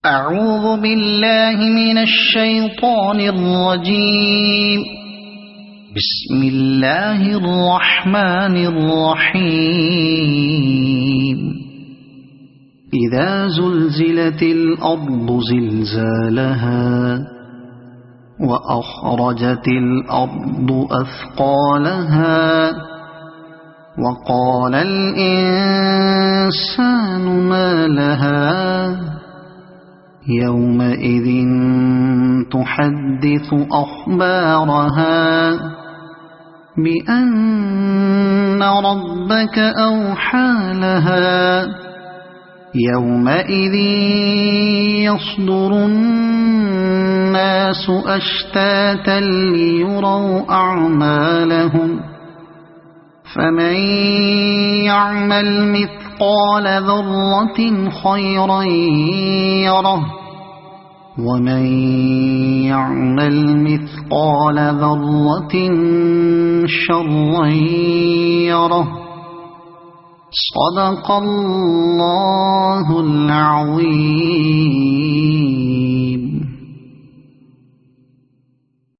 أعوذ بالله من الشيطان الرجيم. بسم الله الرحمن الرحيم. إذا زلزلت الأرض زلزالها وأخرجت الأرض أثقالها وقال الإنسان ما لها يومئذ تحدث أخبارها بأن ربك أوحى لها يومئذ يصدر الناس أشتاتا ليروا أعمالهم فمن يعمل مثقال ذرة خيرا يره ومن يعمل مثقال ذرة شرا يره. صدق الله العظيم.